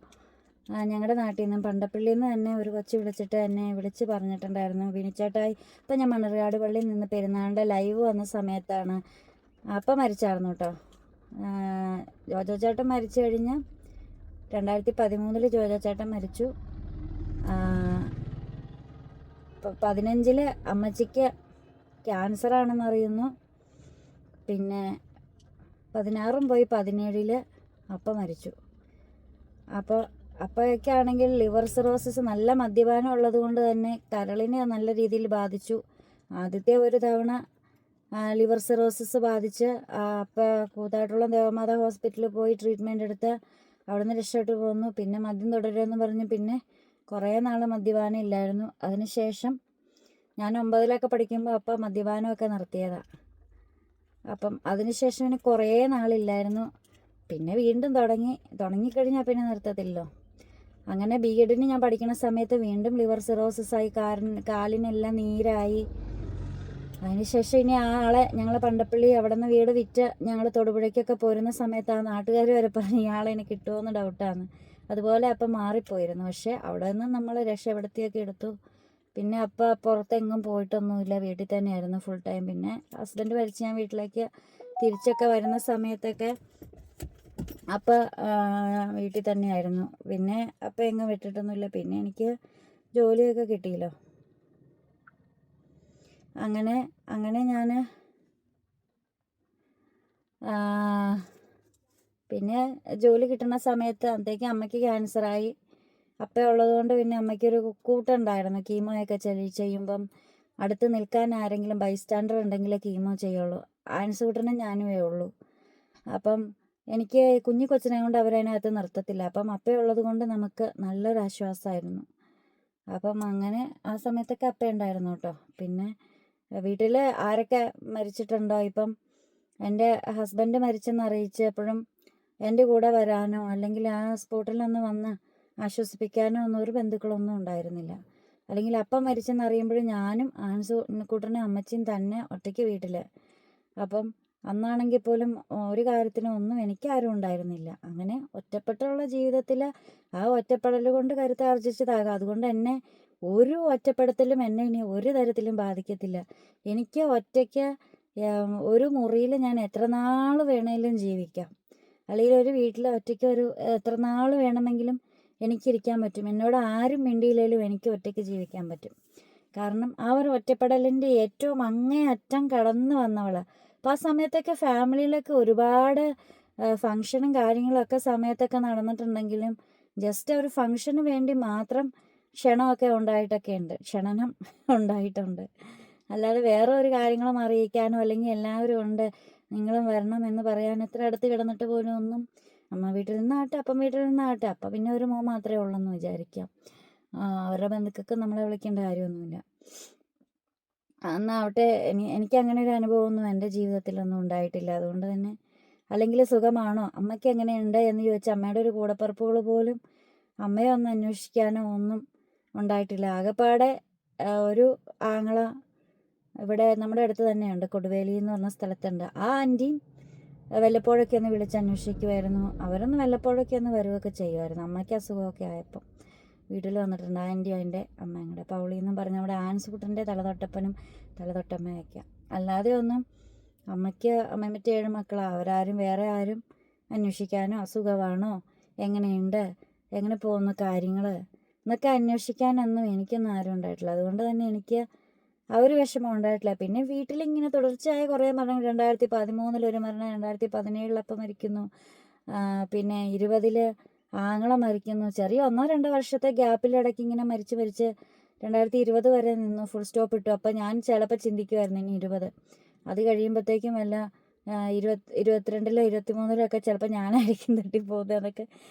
ഞങ്ങളുടെ നാട്ടിൽ നിന്നും പണ്ടപ്പള്ളിയിൽ നിന്ന് തന്നെ ഒരു കൊച്ചു വിളിച്ചിട്ട് എന്നെ വിളിച്ച് പറഞ്ഞിട്ടുണ്ടായിരുന്നു, വിനിച്ചേട്ടായി ഇപ്പം ഞാൻ മണർകാട് പള്ളിയിൽ നിന്ന് പെരുന്നാളിൻ്റെ ലൈവ് വന്ന സമയത്താണ്. അപ്പം മരിച്ചായിരുന്നു കേട്ടോ. ജോജോ ചേട്ടൻ മരിച്ചു കഴിഞ്ഞ് 2013 ജോജോ ചേട്ടൻ മരിച്ചു. 2015 അമ്മച്ചിക്ക് ക്യാൻസറാണെന്ന് അറിയുന്നു. പിന്നെ 2016 പോയി 2017 അപ്പം മരിച്ചു. അപ്പോഴൊക്കെ ആണെങ്കിൽ ലിവർ സിറോസിസ്, നല്ല മദ്യപാനം ഉള്ളത് കൊണ്ട് തന്നെ കരളിനെ നല്ല രീതിയിൽ ബാധിച്ചു. ആദ്യത്തെ ഒരു തവണ ലിവർ സിറോസിസ് ബാധിച്ച് അപ്പോൾ കൂത്താട്ടുള്ള ദേവമാതാ ഹോസ്പിറ്റലിൽ പോയി ട്രീറ്റ്മെൻറ്റ് എടുത്ത് അവിടുന്ന് രക്ഷപ്പെട്ടു പോന്നു. പിന്നെ മദ്യം തുടരുമെന്ന് പറഞ്ഞ് പിന്നെ കുറേ നാൾ മദ്യപാനം ഇല്ലായിരുന്നു. അതിനുശേഷം ഞാൻ 9ാം പഠിക്കുമ്പോൾ അപ്പം മദ്യപാനമൊക്കെ നിർത്തിയതാണ്. അപ്പം അതിനുശേഷം പിന്നെ കുറേ നാളില്ലായിരുന്നു. പിന്നെ വീണ്ടും തുടങ്ങിക്കഴിഞ്ഞാൽ പിന്നെ നിർത്തത്തില്ലല്ലോ. അങ്ങനെ ബി.എഡിന് ഞാൻ പഠിക്കുന്ന സമയത്ത് വീണ്ടും ലിവർ സിറോസിസായി, കാലിനെല്ലാം നീരായി. അതിനുശേഷം ഇനി ഞങ്ങൾ പണ്ടപ്പള്ളി അവിടെ നിന്ന് വീട് വിറ്റ് ഞങ്ങൾ തൊടുപുഴയ്ക്കൊക്കെ പോരുന്ന സമയത്ത് ആ നാട്ടുകാർ വരെ പറഞ്ഞ് ഇയാളെ എനിക്ക് കിട്ടുമെന്ന് ഡൗട്ടാണ്. അതുപോലെ അപ്പം മാറിപ്പോയിരുന്നു. പക്ഷേ അവിടെ നിന്ന് നമ്മൾ രക്ഷപ്പെടുത്തിയൊക്കെ എടുത്തു. പിന്നെ പുറത്തെങ്ങും പോയിട്ടൊന്നുമില്ല, വീട്ടിൽ തന്നെയായിരുന്നു ഫുൾ ടൈം. പിന്നെ ഹസ്ബൻഡ് മരിച്ച് ഞാൻ വീട്ടിലേക്ക് തിരിച്ചൊക്കെ വരുന്ന സമയത്തൊക്കെ വീട്ടിൽ തന്നെയായിരുന്നു. പിന്നെ എങ്ങും വിട്ടിട്ടൊന്നുമില്ല. പിന്നെ എനിക്ക് ജോലിയൊക്കെ കിട്ടിയല്ലോ. അങ്ങനെ ഞാൻ പിന്നെ ജോലി കിട്ടുന്ന സമയത്ത് അന്നത്തേക്ക് അമ്മയ്ക്ക് ക്യാൻസറായി. ഉള്ളത് കൊണ്ട് പിന്നെ അമ്മയ്ക്കൊരു കൂട്ടുണ്ടായിരുന്നു. കീമോയൊക്കെ ചെയ്യുമ്പം അടുത്ത് നിൽക്കാൻ ആരെങ്കിലും ബൈസ്റ്റാൻഡർ ഉണ്ടെങ്കിലേ കീമോ ചെയ്യുള്ളൂ. ആൻസൂട്ടനും ഞാനുമേ ഉള്ളൂ. അപ്പം എനിക്ക് കുഞ്ഞു കൊച്ചിനെ കൊണ്ട് അവരതിനകത്ത് നിർത്തത്തില്ല. അപ്പം ഉള്ളത് കൊണ്ട് നമുക്ക് നല്ലൊരു ആശ്വാസമായിരുന്നു. അപ്പം അങ്ങനെ ആ സമയത്തൊക്കെ ഉണ്ടായിരുന്നു കേട്ടോ. പിന്നെ വീട്ടിൽ ആരൊക്കെ മരിച്ചിട്ടുണ്ടോ, ഇപ്പം എൻ്റെ ഹസ്ബൻഡ് മരിച്ചെന്ന് അറിയിച്ചപ്പോഴും എൻ്റെ കൂടെ വരാനോ അല്ലെങ്കിൽ ആ സ്പോട്ടിലൊന്ന് വന്ന് ആശ്വസിപ്പിക്കാനോ ഒന്നും ഒരു ബന്ധുക്കളൊന്നും ഉണ്ടായിരുന്നില്ല. അല്ലെങ്കിൽ അപ്പം മരിച്ചെന്ന് അറിയുമ്പോഴും ഞാനും കൂട്ടനും അമ്മച്ചിയും തന്നെ ഒറ്റയ്ക്ക് വീട്ടിൽ. അപ്പം അന്നാണെങ്കിൽ പോലും ഒരു കാര്യത്തിനും ഒന്നും എനിക്കാരും ഉണ്ടായിരുന്നില്ല. അങ്ങനെ ഒറ്റപ്പെട്ടുള്ള ജീവിതത്തിൽ ആ ഒറ്റപ്പെടൽ കൊണ്ട് കരുത്താർജിച്ചതാകാം. അതുകൊണ്ട് എന്നെ ഒരു ഒറ്റപ്പെടുത്തലും എന്നെ ഇനി ഒരു തരത്തിലും ബാധിക്കത്തില്ല. എനിക്ക് ഒറ്റയ്ക്ക് ഒരു മുറിയിൽ ഞാൻ എത്ര നാൾ വേണേലും ജീവിക്കാം. അല്ലെങ്കിൽ ഒരു വീട്ടിൽ ഒറ്റയ്ക്ക് എത്ര നാൾ വേണമെങ്കിലും എനിക്കിരിക്കാൻ പറ്റും. എന്നോട് ആരും മിണ്ടിയില്ലെങ്കിലും എനിക്ക് ഒറ്റയ്ക്ക് ജീവിക്കാൻ പറ്റും. കാരണം ആ ഒരു ഒറ്റപ്പെടലിൻ്റെ ഏറ്റവും അങ്ങേ അറ്റം കടന്നു വന്നവളാണ്. അപ്പോൾ ആ സമയത്തൊക്കെ ഫാമിലിയിലൊക്കെ ഒരുപാട് ഫങ്ഷനും കാര്യങ്ങളൊക്കെ സമയത്തൊക്കെ നടന്നിട്ടുണ്ടെങ്കിലും ജസ്റ്റ് ഒരു ഫങ്ഷന് വേണ്ടി മാത്രം ക്ഷണമൊക്കെ ക്ഷണനം ഉണ്ടായിട്ടുണ്ട്. അല്ലാതെ വേറെ ഒരു കാര്യങ്ങളും അറിയിക്കാനോ അല്ലെങ്കിൽ എല്ലാവരും ഉണ്ട് നിങ്ങളും വരണം എന്ന് പറയാൻ എത്ര അടുത്ത് കിടന്നിട്ട് പോലും ഒന്നും, അമ്മ വീട്ടിൽ നിന്നാട്ടെ അപ്പം വീട്ടിൽ നിന്നാട്ടെ, അപ്പം പിന്നെ ഒരു മോൻ മാത്രമേ ഉള്ളെന്ന് വിചാരിക്കാം. അവരുടെ ബന്ധുക്കൾക്ക് നമ്മളെ വിളിക്കേണ്ട കാര്യമൊന്നുമില്ല. എന്നാവട്ടെ എനിക്ക് അങ്ങനെ ഒരു അനുഭവമൊന്നും എൻ്റെ ജീവിതത്തിലൊന്നും ഉണ്ടായിട്ടില്ല. അതുകൊണ്ട് തന്നെ അല്ലെങ്കിൽ സുഖമാണോ അമ്മയ്ക്ക് എങ്ങനെയുണ്ട് എന്ന് ചോദിച്ചാൽ അമ്മയുടെ ഒരു കൂടപ്പിറപ്പുകൾ പോലും അമ്മയെ ഒന്ന് അന്വേഷിക്കാനോ ഒന്നും ഉണ്ടായിട്ടില്ല. ആകെപ്പാടെ ഒരു ആങ്ങള ഇവിടെ നമ്മുടെ അടുത്ത് തന്നെയുണ്ട്, കൊടുവേലി എന്ന് പറഞ്ഞ സ്ഥലത്തുണ്ട്. ആ ആൻറ്റിയും വല്ലപ്പോഴൊക്കെ ഒന്ന് വിളിച്ചന്വേഷിക്കുമായിരുന്നു. അവരൊന്ന് വല്ലപ്പോഴൊക്കെ ഒന്ന് വരുവൊക്കെ ചെയ്യുമായിരുന്നു. അമ്മയ്ക്ക് അസുഖമൊക്കെ ആയപ്പം വീട്ടിൽ വന്നിട്ടുണ്ട് ആൻറ്റി, അതിൻ്റെ അമ്മയും കൂടെ പൗളി എന്നും പറഞ്ഞ നമ്മുടെ ആൻസുകുട്ടൻ്റെ തലതൊട്ടപ്പനും തലതൊട്ടമ്മയൊക്കെ. അല്ലാതെ ഒന്നും അമ്മയ്ക്ക് 7 മക്കളാണ്. അവരാരും വേറെ ആരും അന്വേഷിക്കാനോ അസുഖമാണോ എങ്ങനെയുണ്ട് എങ്ങനെ പോകുന്ന കാര്യങ്ങൾ എന്നൊക്കെ അന്വേഷിക്കാനൊന്നും എനിക്കൊന്നും ആരും ഉണ്ടായിട്ടില്ല. അതുകൊണ്ട് തന്നെ എനിക്ക് ആ ഒരു വിഷമം ഉണ്ടായിട്ടില്ല. പിന്നെ വീട്ടിലിങ്ങനെ തുടർച്ചയായ കുറേ മരണം, 2013 ഒരു മരണം, 2017 മരിക്കുന്നു, പിന്നെ 20 ആങ്ങള മരിക്കുന്നു. ചെറിയ 1-2 വർഷത്തെ ഗ്യാപ്പിലിടയ്ക്ക് ഇങ്ങനെ മരിച്ച് 2020 വരെ നിന്നു, ഫുൾ സ്റ്റോപ്പ് ഇട്ടു. അപ്പം ഞാൻ ചിലപ്പോൾ ചിന്തിക്കുമായിരുന്നു ഇനി 20 അത് കഴിയുമ്പോഴത്തേക്കും വല്ല 22-ലോ 23-ലോ ചിലപ്പോൾ ഞാനായിരിക്കും തട്ടിപ്പോകുന്നത് എന്നൊക്കെ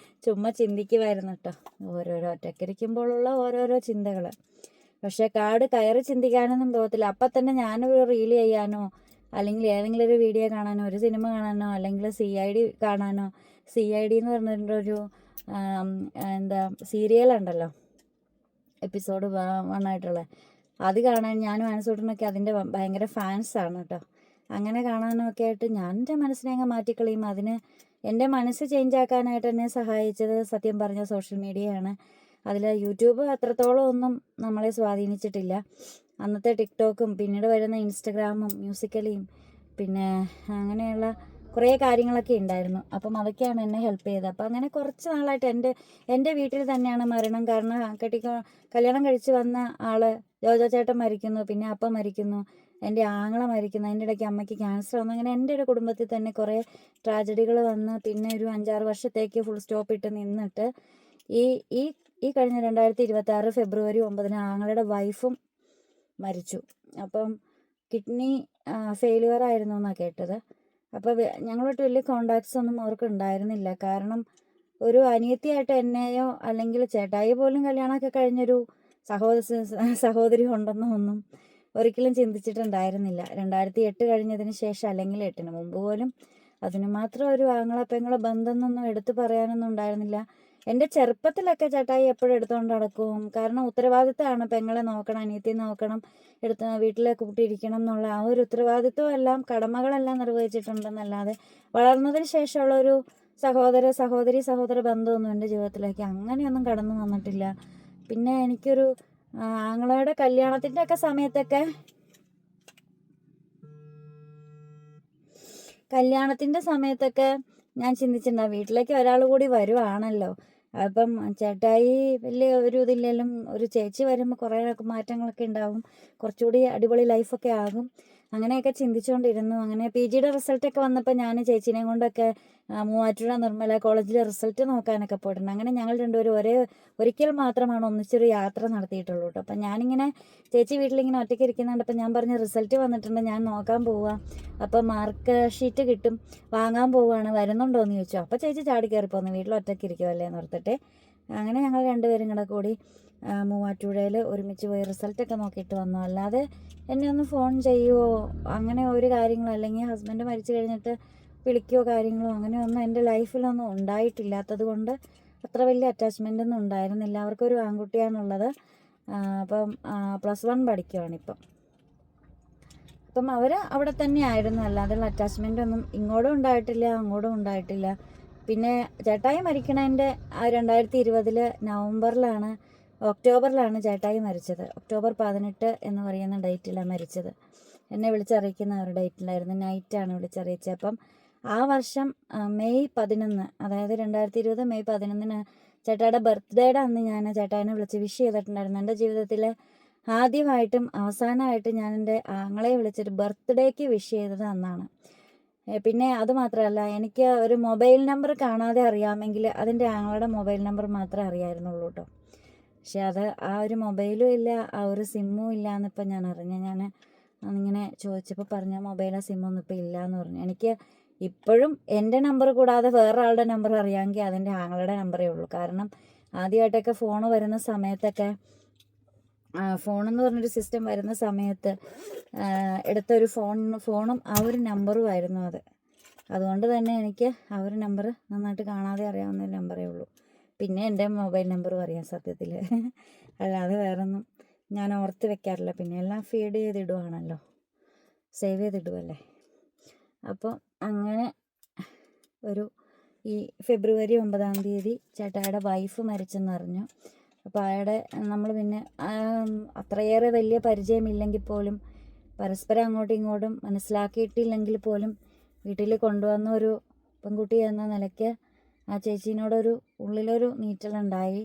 ചുമ്മാ ചിന്തിക്കുമായിരുന്നു കേട്ടോ. ഓരോരോ ഒറ്റയ്ക്കിരിക്കുമ്പോഴുള്ള ഓരോരോ ചിന്തകൾ. പക്ഷേ കാട് കയറി ചിന്തിക്കാനൊന്നും പോകത്തില്ല. അപ്പം തന്നെ ഞാനൊരു റീൽ ചെയ്യാനോ അല്ലെങ്കിൽ ഏതെങ്കിലും ഒരു വീഡിയോ കാണാനോ ഒരു സിനിമ കാണാനോ അല്ലെങ്കിൽ CID കാണാനോ, CID എന്ന് പറഞ്ഞിട്ടൊരു എന്താ സീരിയലുണ്ടല്ലോ, എപ്പിസോഡ് 1 ആയിട്ടുള്ള, അത് കാണാൻ ഞാനും ആൻസൂട്ടനൊക്കെ അതിൻ്റെ ഭയങ്കര ഫാൻസാണ് കേട്ടോ. അങ്ങനെ കാണാനൊക്കെ ആയിട്ട് ഞാൻ എൻ്റെ മനസ്സിനെ അങ്ങ് മാറ്റിക്കളയും. അതിന് എൻ്റെ മനസ്സ് ചേഞ്ച് ആക്കാനായിട്ട് എന്നെ സഹായിച്ചത് സത്യം പറഞ്ഞ സോഷ്യൽ മീഡിയയാണ്. അതിൽ യൂട്യൂബ് അത്രത്തോളം ഒന്നും നമ്മളെ സ്വാധീനിച്ചിട്ടില്ല. അന്നത്തെ ടിക്ടോക്കും പിന്നീട് വരുന്ന ഇൻസ്റ്റഗ്രാമും മ്യൂസിക്കലിയും പിന്നെ അങ്ങനെയുള്ള കുറേ കാര്യങ്ങളൊക്കെ ഉണ്ടായിരുന്നു. അപ്പം അതൊക്കെയാണ് എന്നെ ഹെൽപ്പ് ചെയ്തത്. അപ്പം അങ്ങനെ കുറച്ച് നാളായിട്ട് എൻ്റെ വീട്ടിൽ തന്നെയാണ് മരണം. കാരണം കല്യാണം കഴിച്ച് വന്ന ആൾ ജോജോ ചേട്ടൻ മരിക്കുന്നു, പിന്നെ അപ്പം മരിക്കുന്നു, എൻ്റെ ആങ്ങള മരിക്കുന്നു, അതിൻ്റെ ഇടയ്ക്ക് അമ്മയ്ക്ക് ക്യാൻസർ വന്നു. അങ്ങനെ എൻ്റെ ഒരു കുടുംബത്തിൽ തന്നെ കുറേ ട്രാജഡികൾ വന്ന് പിന്നെ ഒരു 5-6 വർഷത്തേക്ക് ഫുൾ സ്റ്റോപ്പ് ഇട്ട് നിന്നിട്ട് ഈ കഴിഞ്ഞ 2026 ഫെബ്രുവരി 9 ആങ്ങളുടെ വൈഫും മരിച്ചു. അപ്പം കിഡ്നി ഫെയിലിയർ ആയിരുന്നു എന്നാണ് കേട്ടത്. അപ്പോൾ ഞങ്ങളോട്ട് വലിയ കോണ്ടാക്ട്സ് ഒന്നും അവർക്ക് ഉണ്ടായിരുന്നില്ല. കാരണം ഒരു അനിയത്തിയായിട്ട് എന്നെയോ അല്ലെങ്കിൽ ചേട്ടായി പോലും കല്യാണമൊക്കെ കഴിഞ്ഞൊരു സഹോദരി ഉണ്ടെന്നോ ഒന്നും ഒരിക്കലും ചിന്തിച്ചിട്ടുണ്ടായിരുന്നില്ല. 2008 കഴിഞ്ഞതിന് ശേഷം അല്ലെങ്കിൽ 8-ന് മുമ്പ് പോലും അതിന് മാത്രം ഒരു ആങ്ങള പെങ്ങളെ ബന്ധമൊന്നും എടുത്തു പറയാനൊന്നും ഉണ്ടായിരുന്നില്ല. എൻ്റെ ചെറുപ്പത്തിലൊക്കെ ചേട്ടായി എപ്പോഴും എടുത്തുകൊണ്ട് നടക്കും. കാരണം ഉത്തരവാദിത്തമാണ്, പെങ്ങളെ നോക്കണം, അനിയത്തി നോക്കണം, വീട്ടിലെ കൂട്ടിയിരിക്കണം എന്നുള്ള ആ ഒരു ഉത്തരവാദിത്വം എല്ലാം കടമകളെല്ലാം നിർവഹിച്ചിട്ടുണ്ടെന്നല്ലാതെ വളർന്നതിന് ശേഷമുള്ള ഒരു സഹോദര ബന്ധമൊന്നും എൻ്റെ ജീവിതത്തിലേക്ക് അങ്ങനെയൊന്നും കടന്നു വന്നിട്ടില്ല. പിന്നെ എനിക്കൊരു ആങ്ങളയുടെ കല്യാണത്തിൻ്റെ ഒക്കെ സമയത്തൊക്കെ ഞാൻ ചിന്തിച്ചിട്ടുണ്ടാവും വീട്ടിലേക്ക് ഒരാൾ കൂടി വരുവാണല്ലോ, അപ്പം ചേട്ടായി വലിയ ഒരു ഇതില്ലെങ്കിലും ഒരു ചേച്ചി വരുമ്പോൾ കുറേ മാറ്റങ്ങളൊക്കെ ഉണ്ടാവും, കുറച്ചുകൂടി അടിപൊളി ലൈഫൊക്കെ ആകും, അങ്ങനെയൊക്കെ ചിന്തിച്ചുകൊണ്ടിരുന്നു. അങ്ങനെ PG റിസൾട്ടൊക്കെ വന്നപ്പോൾ ഞാൻ ചേച്ചീനെയും കൊണ്ടൊക്കെ മൂവാറ്റുപുഴ നിർമ്മല കോളേജിലെ റിസൾട്ട് നോക്കാനൊക്കെ പോയിട്ടുണ്ട്. അങ്ങനെ ഞങ്ങൾ രണ്ടുപേരും ഒരിക്കൽ മാത്രമാണ് ഒന്നിച്ചൊരു യാത്ര നടത്തിയിട്ടുള്ളൂ കേട്ടോ. അപ്പം ഞാനിങ്ങനെ ചേച്ചി വീട്ടിലിങ്ങനെ ഒറ്റയ്ക്ക് ഇരിക്കുന്നുണ്ട്. അപ്പം ഞാൻ പറഞ്ഞു റിസൾട്ട് വന്നിട്ടുണ്ട്, ഞാൻ നോക്കാൻ പോവുക, അപ്പം മാർക്ക് ഷീറ്റ് കിട്ടും, വാങ്ങാൻ പോവുകയാണ്, വരുന്നുണ്ടോ എന്ന് ചോദിച്ചു. അപ്പോൾ ചേച്ചി ചാടി കയറി പോന്നു, വീട്ടിൽ ഒറ്റയ്ക്ക് ഇരിക്കുമല്ലേ എന്ന് ഓർത്തിട്ട്. അങ്ങനെ ഞങ്ങൾ രണ്ടുപേരും കൂടി മൂവാറ്റുപുഴയിൽ ഒരുമിച്ച് പോയി റിസൾട്ടൊക്കെ നോക്കിയിട്ട് വന്നു. അല്ലാതെ എന്നെ ഒന്ന് ഫോൺ ചെയ്യുമോ അങ്ങനെ ഒരു കാര്യങ്ങളോ അല്ലെങ്കിൽ ഹസ്ബൻഡ് മരിച്ചു കഴിഞ്ഞിട്ട് വിളിക്കുകയോ കാര്യങ്ങളോ അങ്ങനെയൊന്നും എൻ്റെ ലൈഫിലൊന്നും ഉണ്ടായിട്ടില്ലാത്തത് കൊണ്ട് അത്ര വലിയ അറ്റാച്ച്മെൻ്റ് ഒന്നും ഉണ്ടായിരുന്നില്ല. അവർക്കൊരു ആൺകുട്ടിയാണുള്ളത്. അപ്പം +1 പഠിക്കുകയാണിപ്പം. അപ്പം അവർ അവിടെ തന്നെ ആയിരുന്നു, അല്ലാതെ അറ്റാച്ച്മെൻ്റ് ഒന്നും ഇങ്ങോട്ടും ഉണ്ടായിട്ടില്ല അങ്ങോട്ടും ഉണ്ടായിട്ടില്ല. പിന്നെ ചേട്ടായി മരിക്കണതിൻ്റെ 2020 ഒക്ടോബറിലാണ് ചേട്ടായി മരിച്ചത്. ഒക്ടോബർ 18 എന്ന് പറയുന്ന ഡേറ്റിലാണ് മരിച്ചത്. എന്നെ വിളിച്ചറിയിക്കുന്ന ഒരു ഡേറ്റിലായിരുന്നു, നൈറ്റാണ് വിളിച്ചറിയിച്ചത്. അപ്പം ആ വർഷം മെയ് 11, അതായത് 2020 മെയ് 11 ചേട്ടായുടെ ബർത്ത്ഡേയുടെ അന്ന് ഞാൻ ചേട്ടായിനെ വിളിച്ച് വിഷ് ചെയ്തിട്ടുണ്ടായിരുന്നു. എൻ്റെ ജീവിതത്തിൽ ആദ്യമായിട്ടും അവസാനമായിട്ട് ഞാൻ എൻ്റെ ആങ്ങളെ വിളിച്ചൊരു ബർത്ത്ഡേക്ക് വിഷ് ചെയ്തത് അന്നാണ്. പിന്നെ അത് മാത്രമല്ല, എനിക്ക് ഒരു മൊബൈൽ നമ്പർ കാണാതെ അറിയാമെങ്കിൽ അതിൻ്റെ ആങ്ങളുടെ മൊബൈൽ നമ്പർ മാത്രമേ അറിയായിരുന്നുള്ളൂ കേട്ടോ. പക്ഷെ അത് ആ ഒരു മൊബൈലും ഇല്ല, ആ ഒരു സിമ്മും ഇല്ല എന്നിപ്പം ഞാൻ അറിഞ്ഞു. ഞാൻ ഇങ്ങനെ ചോദിച്ചപ്പോൾ പറഞ്ഞ മൊബൈലോ സിമ്മൊന്നും ഇപ്പം ഇല്ല എന്ന് പറഞ്ഞു. എനിക്ക് ഇപ്പോഴും എൻ്റെ നമ്പർ കൂടാതെ വേറൊരാളുടെ നമ്പർ അറിയാമെങ്കിൽ അതിൻ്റെ ആങ്ങളുടെ നമ്പറേ ഉള്ളൂ. കാരണം ആദ്യമായിട്ടൊക്കെ ഫോൺ വരുന്ന സമയത്തൊക്കെ, ഫോണെന്ന് പറഞ്ഞൊരു സിസ്റ്റം വരുന്ന സമയത്ത് എടുത്തൊരു ഫോണും ആ ഒരു നമ്പറും ആയിരുന്നു അത്. അതുകൊണ്ട് തന്നെ എനിക്ക് ആ ഒരു നമ്പർ നന്നായിട്ട് കാണാതെ അറിയാവുന്ന ഒരു നമ്പറേ ഉള്ളൂ. പിന്നെ എൻ്റെ മൊബൈൽ നമ്പറും അറിയാം സത്യത്തിൽ, അല്ലാതെ വേറൊന്നും ഞാൻ ഓർത്ത് വെക്കാറില്ല. പിന്നെ എല്ലാം ഫീഡ് ചെയ്തിടുവാണല്ലോ, സേവ് ചെയ്തിടുവല്ലേ. അപ്പോൾ അങ്ങനെ ഈ ഫെബ്രുവരി 9 ചേട്ടായുടെ വൈഫ് മരിച്ചെന്ന് അറിഞ്ഞു. അപ്പോൾ അയാളുടെ നമ്മൾ പിന്നെ അത്രയേറെ വലിയ പരിചയമില്ലെങ്കിൽ പോലും, പരസ്പരം അങ്ങോട്ടും ഇങ്ങോട്ടും മനസ്സിലാക്കിയിട്ടില്ലെങ്കിൽ പോലും വീട്ടിൽ കൊണ്ടുവന്ന ഒരു പെൺകുട്ടി എന്ന നിലയ്ക്ക് ആ ചേച്ചീനോടൊരു ഉള്ളിലൊരു നീറ്റലുണ്ടായി.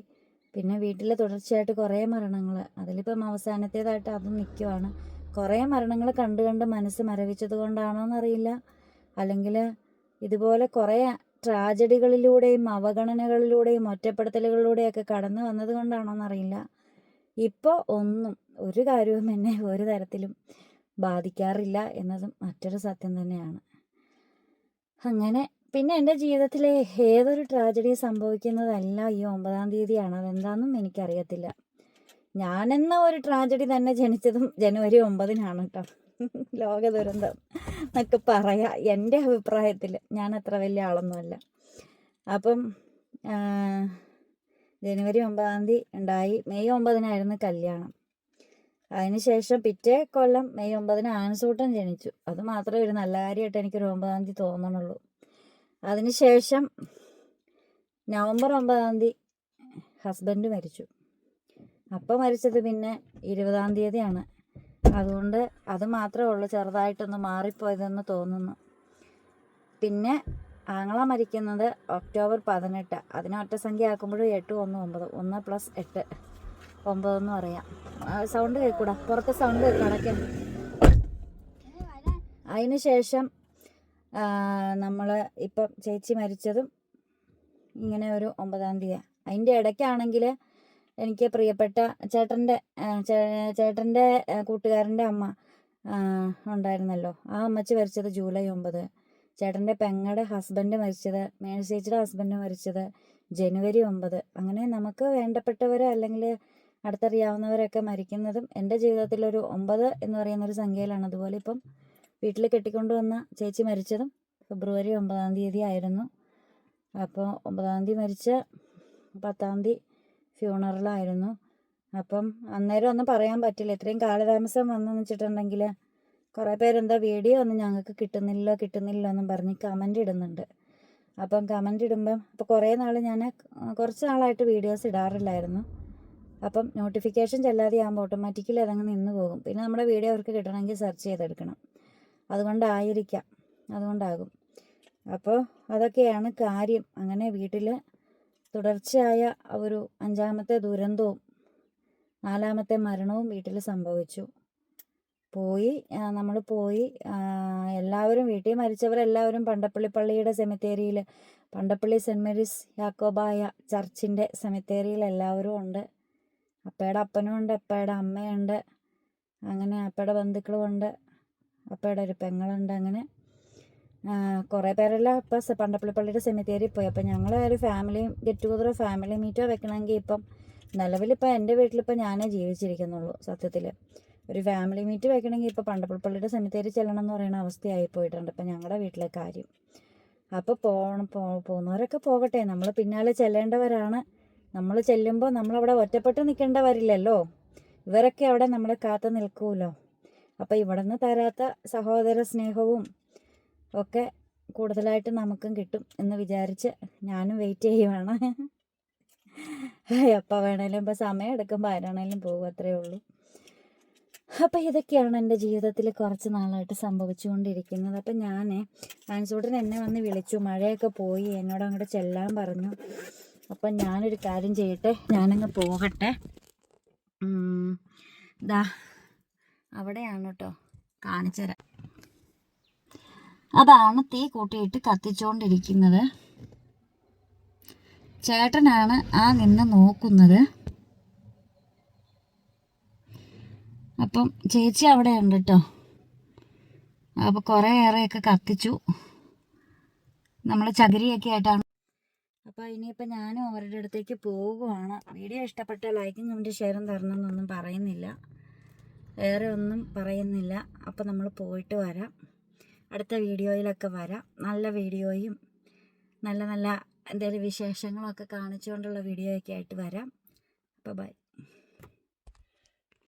പിന്നെ വീട്ടിൽ തുടർച്ചയായിട്ട് കുറേ മരണങ്ങൾ, അതിലിപ്പം അവസാനത്തേതായിട്ട് അതും നിൽക്കുവാണ്. കുറേ മരണങ്ങൾ കണ്ട് മനസ്സ് മരവിച്ചത് കൊണ്ടാണോ എന്നറിയില്ല, അല്ലെങ്കിൽ ഇതുപോലെ കുറേ ട്രാജഡികളിലൂടെയും അവഗണനകളിലൂടെയും ഒറ്റപ്പെടുത്തലുകളിലൂടെയൊക്കെ കടന്നു വന്നത് കൊണ്ടാണോ എന്നറിയില്ല, ഇപ്പോൾ ഒരു കാര്യവും എന്നെ ഒരു തരത്തിലും ബാധിക്കാറില്ല എന്നതും മറ്റൊരു സത്യം തന്നെയാണ്. അങ്ങനെ പിന്നെ എൻ്റെ ജീവിതത്തിലെ ഏതൊരു ട്രാജഡി സംഭവിക്കുന്നതല്ല ഈ 9 അതെന്താണെന്നും എനിക്കറിയത്തില്ല. ഞാനെന്ന ഒരു ട്രാജഡി തന്നെ ജനിച്ചതും ജനുവരി 9 കേട്ടോ. ലോക ദുരന്തം എന്നൊക്കെ പറയാം എൻ്റെ അഭിപ്രായത്തിൽ. ഞാൻ അത്ര വലിയ ആളൊന്നുമല്ല. അപ്പം ജനുവരി 9 ഉണ്ടായി. മെയ് 9 കല്യാണം. അതിനുശേഷം പിറ്റേ കൊല്ലം മെയ് 9 ആൻസൂട്ടൻ ജനിച്ചു. അത് മാത്രമേ ഒരു നല്ല കാര്യമായിട്ട് എനിക്കൊരു 9 തോന്നണുള്ളൂ. അതിനുശേഷം നവംബർ 9 ഹസ്ബൻഡ് മരിച്ചു. അപ്പം മരിച്ചത് പിന്നെ 20 അതുകൊണ്ട് അത് മാത്രമേ ഉള്ളൂ ചെറുതായിട്ടൊന്ന് മാറിപ്പോയതെന്ന് തോന്നുന്നു. പിന്നെ ആങ്ങള മരിക്കുന്നത് ഒക്ടോബർ 18. അതിനെ ഒറ്റസംഖ്യ ആക്കുമ്പോഴും 8, 1, 9. 1 + 8 9 എന്ന് പറയാം. സൗണ്ട് കേൾക്കൂടാ, പുറത്തെ സൗണ്ട് കണക്കെ. അതിന് ശേഷം നമ്മൾ ഇപ്പം ചേച്ചി മരിച്ചതും ഇങ്ങനെ ഒരു 9 അതിൻ്റെ ഇടയ്ക്കാണെങ്കിൽ എനിക്ക് പ്രിയപ്പെട്ട ചേട്ടൻ്റെ കൂട്ടുകാരൻ്റെ അമ്മ ഉണ്ടായിരുന്നല്ലോ, ആ അമ്മച്ചി മരിച്ചത് ജൂലൈ 9. ചേട്ടൻ്റെ പെങ്ങളുടെ ഹസ്ബൻഡ് മരിച്ചത്, മേഴ്സിച്ചിയുടെ ഹസ്ബൻഡ് മരിച്ചത് ജനുവരി 9. അങ്ങനെ നമുക്ക് വേണ്ടപ്പെട്ടവർ അല്ലെങ്കിൽ അടുത്തറിയാവുന്നവരൊക്കെ മരിക്കുന്നതും എൻ്റെ ജീവിതത്തിലൊരു 9 എന്ന് പറയുന്നൊരു സംഖ്യയിലാണ്. അതുപോലെ ഇപ്പം വീട്ടിൽ കെട്ടിക്കൊണ്ടുവന്ന ചേച്ചി മരിച്ചതും ഫെബ്രുവരി 9 ആയിരുന്നു. അപ്പോൾ 9 മരിച്ച് 10 ഫ്യൂണറലായിരുന്നു. അപ്പം അന്നേരം ഒന്നും പറയാൻ പറ്റില്ല, ഇത്രയും കാലതാമസം വന്നെന്ന് വെച്ചിട്ടുണ്ടെങ്കിൽ കുറേ പേരെന്താ വീഡിയോ ഒന്നും ഞങ്ങൾക്ക് കിട്ടുന്നില്ലോ എന്നും പറഞ്ഞ് കമൻ്റ് ഇടുന്നുണ്ട്. അപ്പം കമൻ്റ് ഇടുമ്പം ഇപ്പോൾ കുറച്ച് നാളായിട്ട് വീഡിയോസ് ഇടാറില്ലായിരുന്നു. അപ്പം നോട്ടിഫിക്കേഷൻ ചെല്ലാതെ ആകുമ്പോൾ ഓട്ടോമാറ്റിക്കലി അതങ്ങ് നിന്ന് പോകും. പിന്നെ നമ്മുടെ വീഡിയോ അവർക്ക് കിട്ടണമെങ്കിൽ സെർച്ച് ചെയ്തെടുക്കണം. അതുകൊണ്ടാകും. അപ്പോൾ അതൊക്കെയാണ് കാര്യം. അങ്ങനെ വീട്ടിൽ തുടർച്ചയായ ഒരു 5ാമത്തെ ദുരന്തവും 4ാമത്തെ മരണവും വീട്ടിൽ സംഭവിച്ചു. നമ്മൾ പോയി എല്ലാവരും, വീട്ടിൽ മരിച്ചവരെല്ലാവരും പണ്ടപ്പള്ളി പള്ളിയുടെ സെമിത്തേരിയിൽ, പണ്ടപ്പള്ളി സെൻറ്റ് മേരീസ് യാക്കോബായ ചർച്ചിൻ്റെ സെമിത്തേരിയിൽ എല്ലാവരും ഉണ്ട്. അപ്പയുടെ അപ്പനും ഉണ്ട്, അപ്പയുടെ അമ്മയുണ്ട്, അങ്ങനെ അപ്പയുടെ ബന്ധുക്കളും ഉണ്ട്, അപ്പയുടെ ഒരു പെങ്ങളുണ്ട്. അങ്ങനെ കുറേ പേരെല്ലാം ഇപ്പം പണ്ടപ്പള്ളി പള്ളിയുടെ സെമിത്തേരിയിൽ പോയി. അപ്പം ഞങ്ങൾ ഒരു ഫാമിലി ഗെറ്റ് ടുഗദറോ ഫാമിലി മീറ്റോ വെക്കണമെങ്കിൽ ഇപ്പം നിലവിലിപ്പോൾ എൻ്റെ വീട്ടിലിപ്പോൾ ഞാനേ ജീവിച്ചിരിക്കുന്നുള്ളൂ. സത്യത്തിൽ ഒരു ഫാമിലി മീറ്റ് വെക്കണമെങ്കിൽ ഇപ്പോൾ പണ്ടപ്പള്ളി പള്ളിയുടെ സെമിത്തേരി ചെല്ലണം എന്ന് പറയുന്ന അവസ്ഥയായി പോയിട്ടുണ്ട് ഇപ്പം ഞങ്ങളുടെ വീട്ടിലെ കാര്യം. അപ്പോൾ പോകുന്നവരൊക്കെ പോകട്ടെ, നമ്മൾ പിന്നാലെ ചെല്ലേണ്ടവരാണ്. നമ്മൾ ചെല്ലുമ്പോൾ നമ്മളവിടെ ഒറ്റപ്പെട്ട് നിൽക്കേണ്ടവരില്ലല്ലോ, ഇവരൊക്കെ അവിടെ നമ്മളെ കാത്തു നിൽക്കുമല്ലോ. അപ്പോൾ ഇവിടെ നിന്ന് തരാത്ത സഹോദര സ്നേഹവും ഒക്കെ കൂടുതലായിട്ട് നമുക്കും കിട്ടും എന്ന് വിചാരിച്ച് ഞാനും വെയിറ്റ് ചെയ്യുവാണ്. എപ്പോൾ വേണേലും ഇപ്പോൾ സമയം എടുക്കുമ്പോൾ ആരാണേലും പോകും, അത്രയേ ഉള്ളൂ. അപ്പോൾ ഇതൊക്കെയാണ് എൻ്റെ ജീവിതത്തിൽ കുറച്ച് നാളായിട്ട് സംഭവിച്ചുകൊണ്ടിരിക്കുന്നത്. അപ്പം ഞാൻ ആൻസൂട്ടൻ എന്നെ വന്ന് വിളിച്ചു, മഴയൊക്കെ പോയി, എന്നോട് അങ്ങോട്ട് ചെല്ലാൻ പറഞ്ഞു. അപ്പം ഞാനൊരു കാര്യം ചെയ്യട്ടെ, ഞാനങ്ങ് പോകട്ടെ. ദാ അവിടെയാണ് കേട്ടോ, കാണിച്ചു തരാം. അതാണ് തീ കൂട്ടിയിട്ട് കത്തിച്ചുകൊണ്ടിരിക്കുന്നത്. ചേട്ടനാണ് ആ നിന്ന് നോക്കുന്നത്. അപ്പം ചേച്ചി അവിടെ ഉണ്ട് കേട്ടോ. അപ്പോൾ കുറേ ഏറെയൊക്കെ കത്തിച്ചു, നമ്മൾ ചകിരിയൊക്കെ ആയിട്ടാണ്. അപ്പോൾ ഇനിയിപ്പോൾ ഞാനും അവരുടെ അടുത്തേക്ക് പോകുവാണ്. വീഡിയോ ഇഷ്ടപ്പെട്ടാൽ ലൈക്കും കമൻറ്റും ഷെയറും തരണമെന്നൊന്നും പറയുന്നില്ല, വേറെ ഒന്നും പറയുന്നില്ല. അപ്പോൾ നമ്മൾ പോയിട്ട് വരാം, അടുത്ത വീഡിയോയിലൊക്കെ വരാം. നല്ല വീഡിയോയും നല്ല നല്ല എന്തെങ്കിലും വിശേഷങ്ങളൊക്കെ കാണിച്ചുകൊണ്ടുള്ള വീഡിയോ ഒക്കെ ആയിട്ട് വരാം. അപ്പോൾ ബൈ.